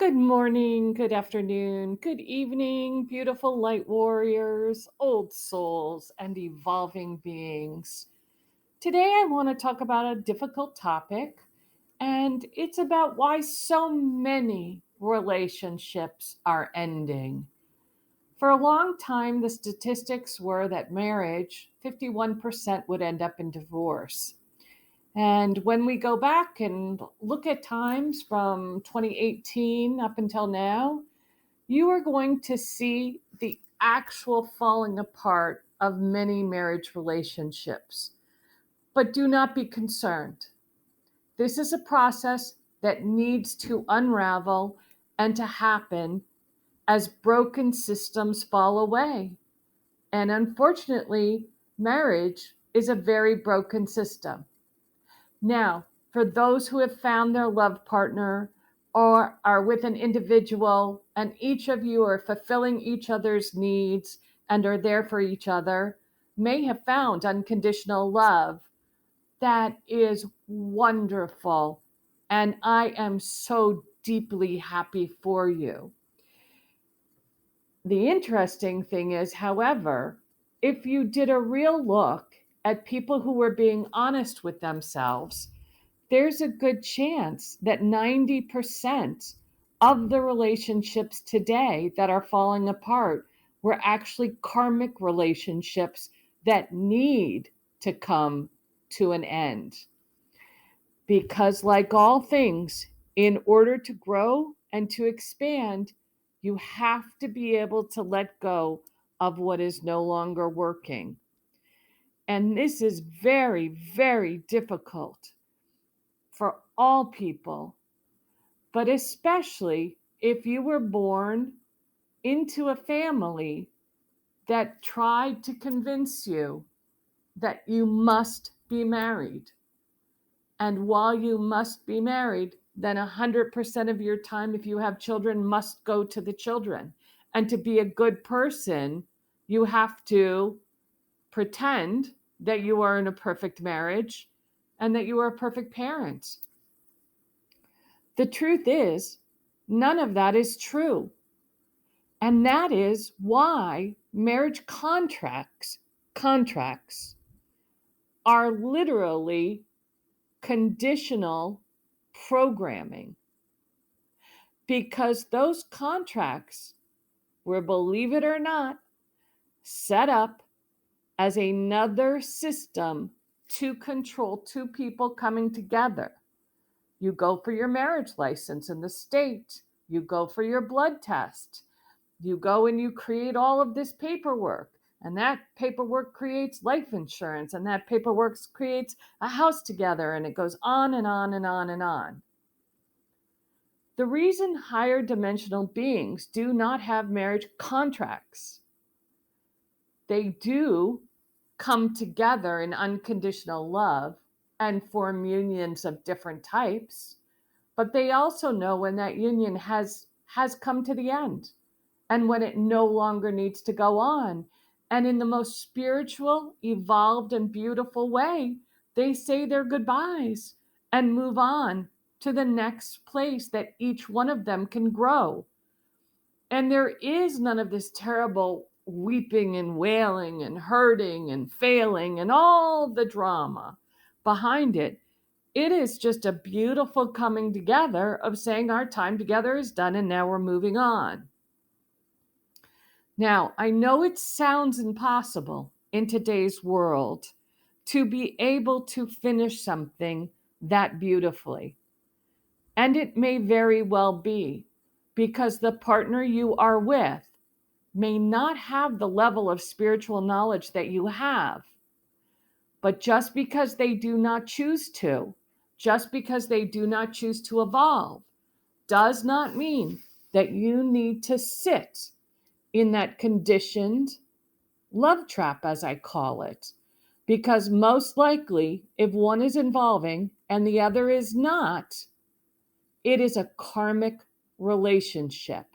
Good morning, good afternoon, good evening, beautiful light warriors, old souls, and evolving beings. Today, I want to talk about a difficult topic, and it's about why so many relationships are ending. For a long time, the statistics were that marriage, 51% would end up in divorce. And when we go back and look at times from 2018 up until now, you are going to see the actual falling apart of many marriage relationships. But do not be concerned. This is a process that needs to unravel and to happen as broken systems fall away. And unfortunately, marriage is a very broken system. Now, for those who have found their love partner or are with an individual and each of you are fulfilling each other's needs and are there for each other, may have found unconditional love. That is wonderful. And I am so deeply happy for you. The interesting thing is, however, if you did a real look at people who were being honest with themselves, there's a good chance that 90% of the relationships today that are falling apart were actually karmic relationships that need to come to an end. Because, like all things, in order to grow and to expand, you have to be able to let go of what is no longer working. And this is very, very difficult for all people, but especially if you were born into a family that tried to convince you that you must be married. And while you must be married, then 100% of your time, if you have children, must go to the children. And to be a good person, you have to pretend that you are in a perfect marriage and that you are a perfect parent. The truth is, none of that is true. And that is why marriage contracts are literally conditional programming, because those contracts were, believe it or not, set up as another system to control two people coming together. You go for your marriage license in the state, you go for your blood test, you go and you create all of this paperwork, and that paperwork creates life insurance, and that paperwork creates a house together, and it goes on and on and on and on. The reason higher dimensional beings do not have marriage contracts, they do come together in unconditional love and form unions of different types, but they also know when that union has come to the end and when it no longer needs to go on. And in the most spiritual, evolved, and beautiful way, they say their goodbyes and move on to the next place that each one of them can grow. And there is none of this terrible weeping and wailing and hurting and failing and all the drama behind it. It is just a beautiful coming together of saying our time together is done and now we're moving on. Now, I know it sounds impossible in today's world to be able to finish something that beautifully. And it may very well be, because the partner you are with may not have the level of spiritual knowledge that you have. But just because they do not choose to, just because they do not choose to evolve, does not mean that you need to sit in that conditioned love trap, as I call it. Because most likely, if one is evolving and the other is not, it is a karmic relationship.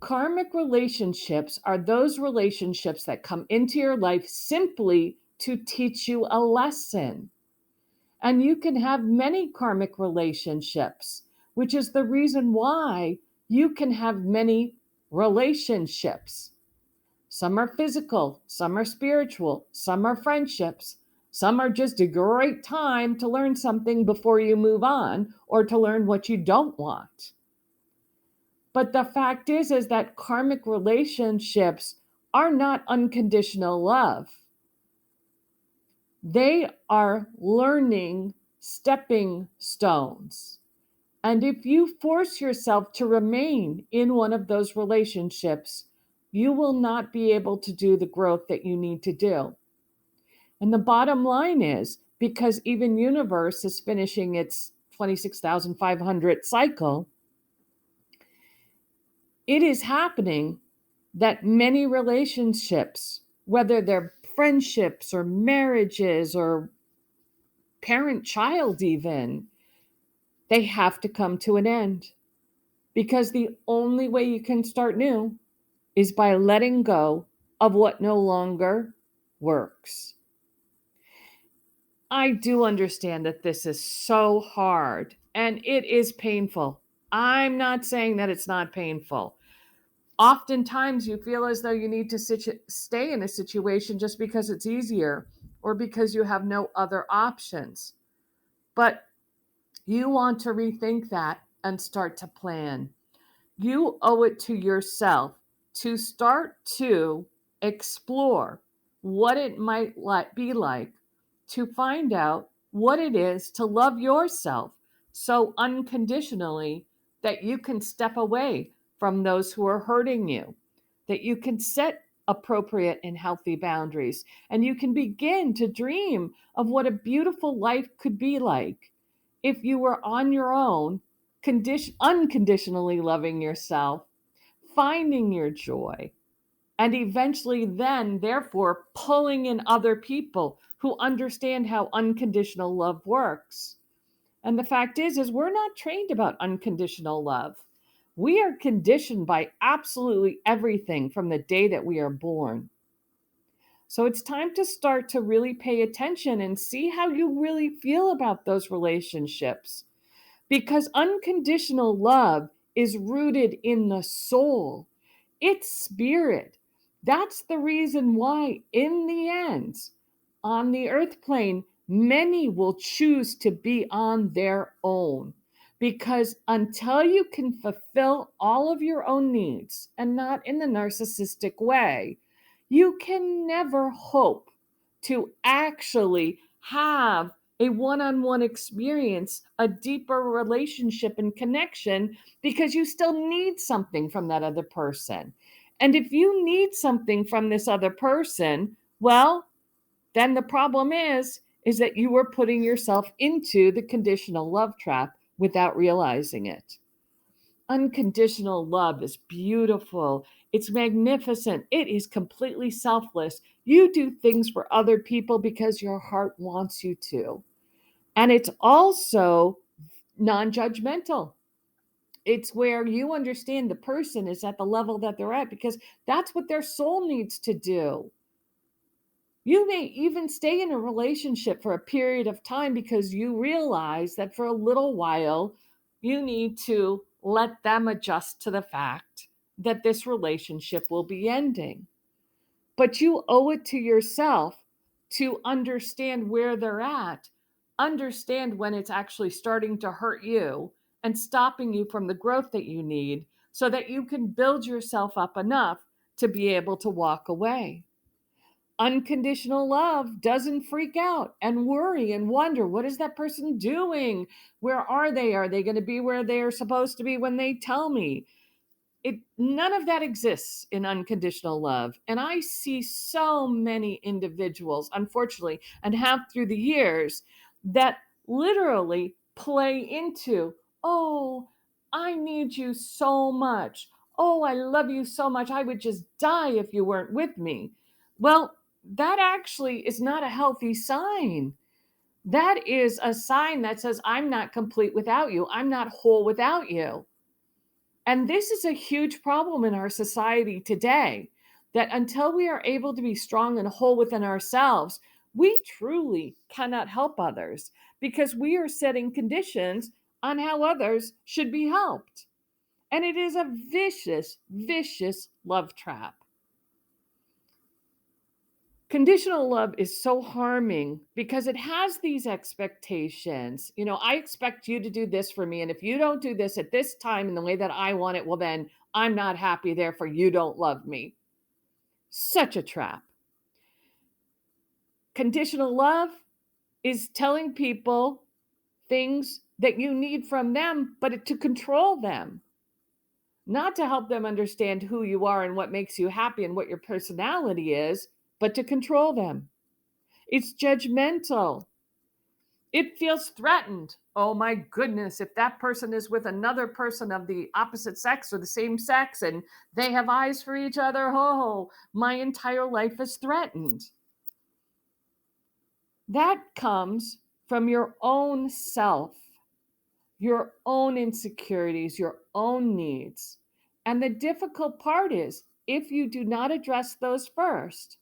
Karmic relationships are those relationships that come into your life simply to teach you a lesson. And you can have many karmic relationships which is the reason why you can have many relationships. Some are physical, some are spiritual, some are friendships, some are just a great time to learn something before you move on or to learn what you don't want. But the fact is that karmic relationships are not unconditional love. They are learning stepping stones. And if you force yourself to remain in one of those relationships, you will not be able to do the growth that you need to do. And the bottom line is, because even universe is finishing its 26,500 cycle, it is happening that many relationships, whether they're friendships or marriages or parent-child even, they have to come to an end. Because the only way you can start new is by letting go of what no longer works. I do understand that this is so hard and it is painful. I'm not saying that it's not painful. Oftentimes you feel as though you need to stay in a situation just because it's easier or because you have no other options. But you want to rethink that and start to plan. You owe it to yourself to start to explore what it might be like to find out what it is to love yourself so unconditionally that you can step away from those who are hurting you, that you can set appropriate and healthy boundaries, and you can begin to dream of what a beautiful life could be like if you were on your own, unconditionally loving yourself, finding your joy, and eventually then, therefore, pulling in other people who understand how unconditional love works. And the fact is we're not trained about unconditional love. We are conditioned by absolutely everything from the day that we are born. So it's time to start to really pay attention and see how you really feel about those relationships. Because unconditional love is rooted in the soul, it's spirit. That's the reason why, in the end, on the earth plane, many will choose to be on their own. Because until you can fulfill all of your own needs, and not in the narcissistic way, you can never hope to actually have a one-on-one experience, a deeper relationship and connection, because you still need something from that other person. And if you need something from this other person, well, then the problem is that you are putting yourself into the conditional love trap without realizing it. Unconditional love is beautiful. It's magnificent. It is completely selfless. You do things for other people because your heart wants you to. And it's also non-judgmental. It's where you understand the person is at the level that they're at because that's what their soul needs to do. You may even stay in a relationship for a period of time because you realize that for a little while, you need to let them adjust to the fact that this relationship will be ending. But you owe it to yourself to understand where they're at, understand when it's actually starting to hurt you and stopping you from the growth that you need so that you can build yourself up enough to be able to walk away. Unconditional love doesn't freak out and worry and wonder, what is that person doing? Where are they? Are they going to be where they're supposed to be when they tell me? None of that exists in unconditional love. And I see so many individuals, unfortunately, and have through the years, that literally play into, oh, I need you so much. Oh, I love you so much. I would just die if you weren't with me. Well, that actually is not a healthy sign. That is a sign that says, I'm not complete without you. I'm not whole without you. And this is a huge problem in our society today, that until we are able to be strong and whole within ourselves, we truly cannot help others because we are setting conditions on how others should be helped. And it is a vicious, vicious love trap. Conditional love is so harming because it has these expectations. I expect you to do this for me. And if you don't do this at this time in the way that I want it, well, then I'm not happy. Therefore, you don't love me. Such a trap. Conditional love is telling people things that you need from them, but to control them, not to help them understand who you are and what makes you happy and what your personality is, but to control them. It's judgmental. It feels threatened. Oh my goodness, if that person is with another person of the opposite sex or the same sex and they have eyes for each other, oh, my entire life is threatened. That comes from your own self, your own insecurities, your own needs. And the difficult part is if you do not address those first,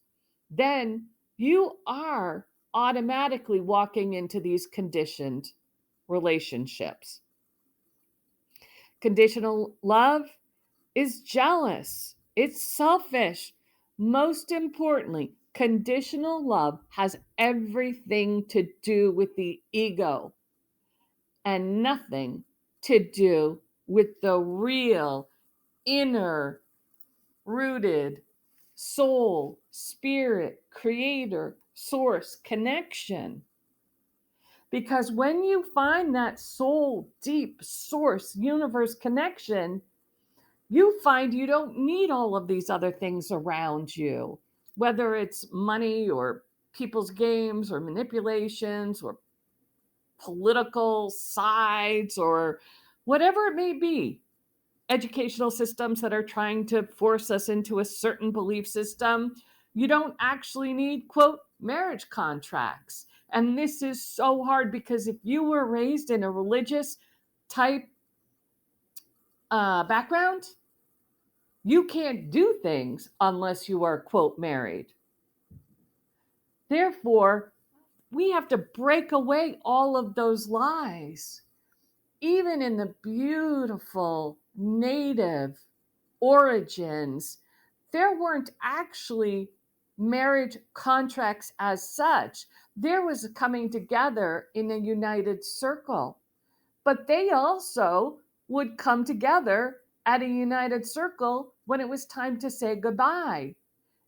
then you are automatically walking into these conditioned relationships. Conditional love is jealous, it's selfish. Most importantly, conditional love has everything to do with the ego and nothing to do with the real inner rooted soul, spirit, creator, source connection. Because when you find that soul, deep source, universe connection, you find you don't need all of these other things around you, whether it's money or people's games or manipulations or political sides or whatever it may be. Educational systems that are trying to force us into a certain belief system. You don't actually need, quote, marriage contracts. And this is so hard because if you were raised in a religious type background, you can't do things unless you are, quote, married. Therefore, we have to break away all of those lies. Even in the beautiful native origins, there weren't actually marriage contracts as such. There was a coming together in a united circle. But they also would come together at a united circle when it was time to say goodbye.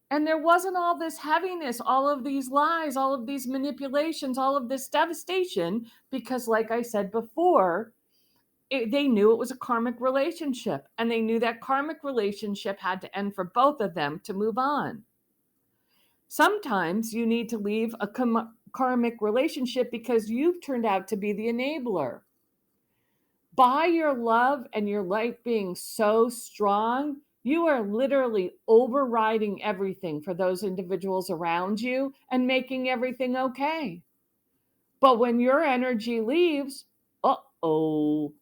And there wasn't all this heaviness, all of these lies, all of these manipulations, all of this devastation, because, like I said before, they knew it was a karmic relationship, and they knew that karmic relationship had to end for both of them to move on. Sometimes you need to leave a karmic relationship because you've turned out to be the enabler. By your love and your light being so strong, you are literally overriding everything for those individuals around you and making everything okay. But when your energy leaves, uh-oh,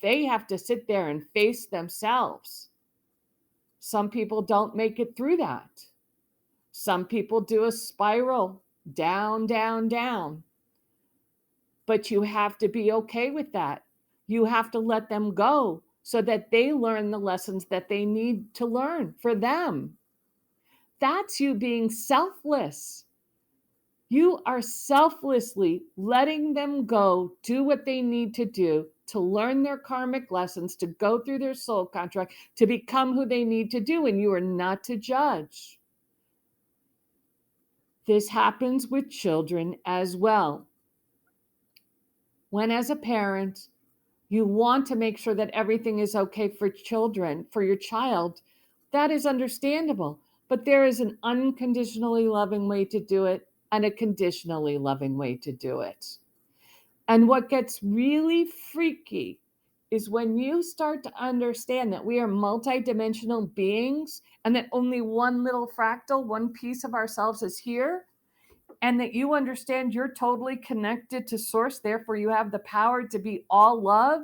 they have to sit there and face themselves. Some people don't make it through that. Some people do a spiral down, down, down. But you have to be okay with that. You have to let them go so that they learn the lessons that they need to learn for them. That's you being selfless. You are selflessly letting them go, do what they need to do to learn their karmic lessons, to go through their soul contract, to become who they need to do, and you are not to judge. This happens with children as well. When, as a parent, you want to make sure that everything is okay for children, for your child, that is understandable. But there is an unconditionally loving way to do it and a conditionally loving way to do it. And what gets really freaky is when you start to understand that we are multidimensional beings and that only one little fractal, one piece of ourselves is here, and that you understand you're totally connected to source, therefore you have the power to be all love.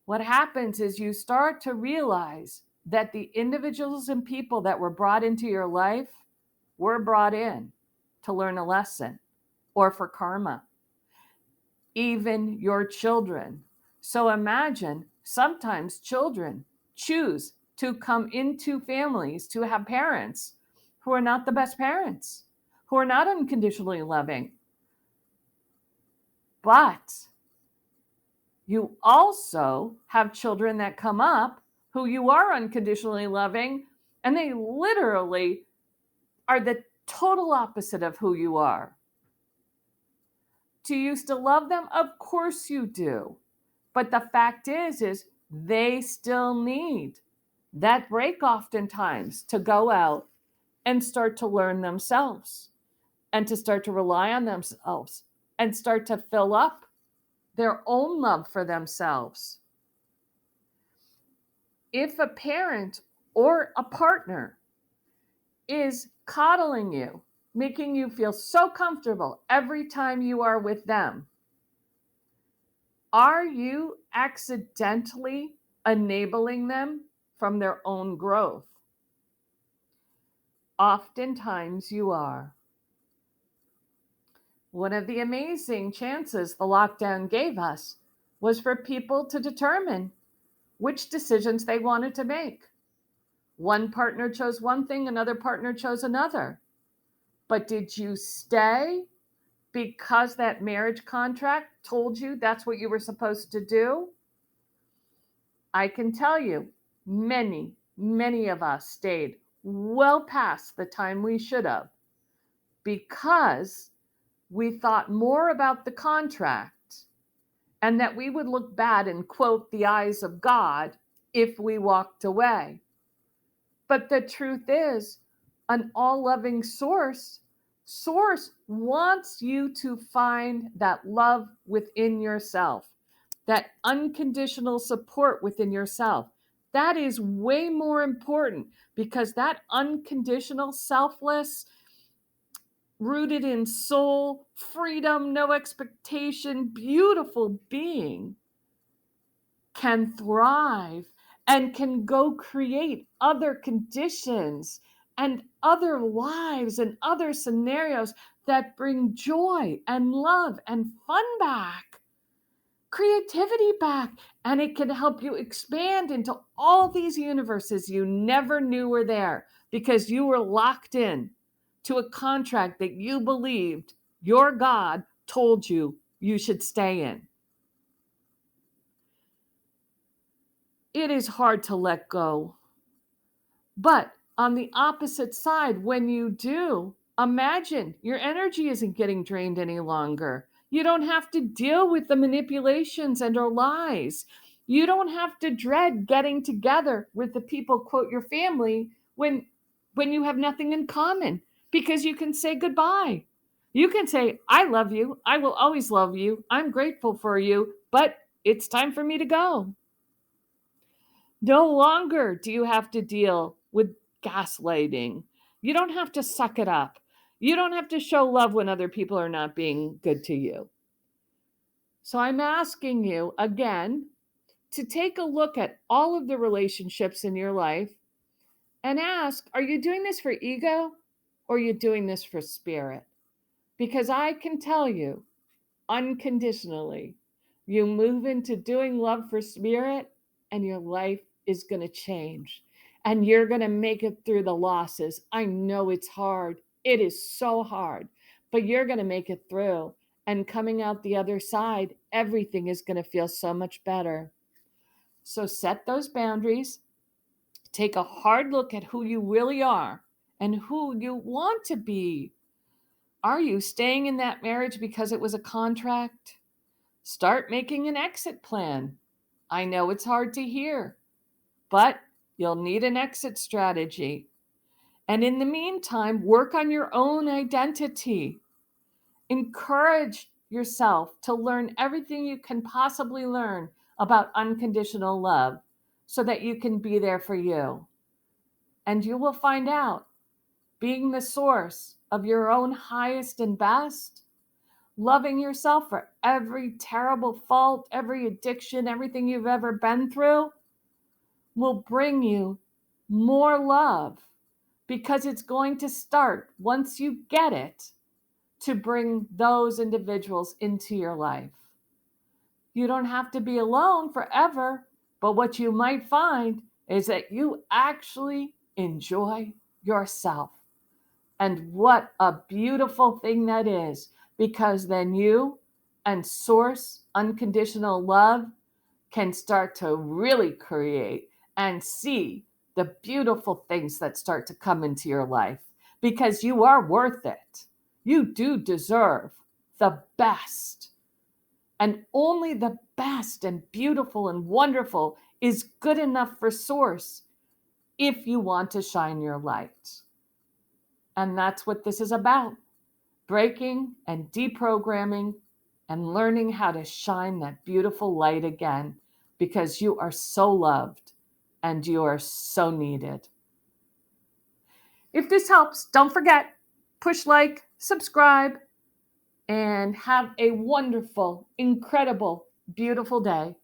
What happens is you start to realize that the individuals and people that were brought into your life were brought in to learn a lesson or for karma. even your children. So imagine sometimes children choose to come into families to have parents who are not the best parents, who are not unconditionally loving. But you also have children that come up who you are unconditionally loving, and they literally are the total opposite of who you are. Do you still love them? Of course you do. But the fact is they still need that break oftentimes to go out and start to learn themselves and to start to rely on themselves and start to fill up their own love for themselves. If a parent or a partner is coddling you, making you feel so comfortable every time you are with them, are you accidentally enabling them from their own growth? Oftentimes you are. One of the amazing chances the lockdown gave us was for people to determine which decisions they wanted to make. One partner chose one thing, another partner chose another. But did you stay because that marriage contract told you that's what you were supposed to do? I can tell you, many of us stayed well past the time we should have because we thought more about the contract and that we would look bad in, quote, the eyes of God if we walked away. But the truth is, an all-loving source wants you to find that love within yourself, that unconditional support within yourself. That is way more important because that unconditional, selfless, rooted in soul, freedom, no expectation, beautiful being can thrive and can go create other conditions and other lives and other scenarios that bring joy and love and fun back, creativity back, and it can help you expand into all these universes you never knew were there because you were locked in to a contract that you believed your God told you you should stay in. It is hard to let go. But on the opposite side, when you do, imagine your energy isn't getting drained any longer. You don't have to deal with the manipulations and or lies. You don't have to dread getting together with the people, quote, your family when you have nothing in common because you can say goodbye. You can say, I love you. I will always love you. I'm grateful for you, but it's time for me to go. No longer do you have to deal with gaslighting. You don't have to suck it up. You don't have to show love when other people are not being good to you. So I'm asking you again to take a look at all of the relationships in your life and ask, are you doing this for ego or are you doing this for spirit? Because I can tell you unconditionally, you move into doing love for spirit and your life is going to change and you're going to make it through the losses. I know it's hard. It is so hard, but you're going to make it through. And coming out the other side, everything is going to feel so much better. So set those boundaries. Take a hard look at who you really are and who you want to be. Are you staying in that marriage because it was a contract? Start making an exit plan. I know it's hard to hear, but you'll need an exit strategy. And in the meantime, work on your own identity. Encourage yourself to learn everything you can possibly learn about unconditional love so that you can be there for you. And you will find out, being the source of your own highest and best, loving yourself for every terrible fault, every addiction, everything you've ever been through will bring you more love because it's going to start, once you get it, to bring those individuals into your life. You don't have to be alone forever, but what you might find is that you actually enjoy yourself. And what a beautiful thing that is, because then you and Source unconditional love can start to really create and see the beautiful things that start to come into your life, because you are worth it. You do deserve the best. And only the best and beautiful and wonderful is good enough for Source if you want to shine your light. And that's what this is about: breaking and deprogramming and learning how to shine that beautiful light again, because you are so loved and you are so needed. If this helps, don't forget, push like, subscribe, and have a wonderful, incredible, beautiful day.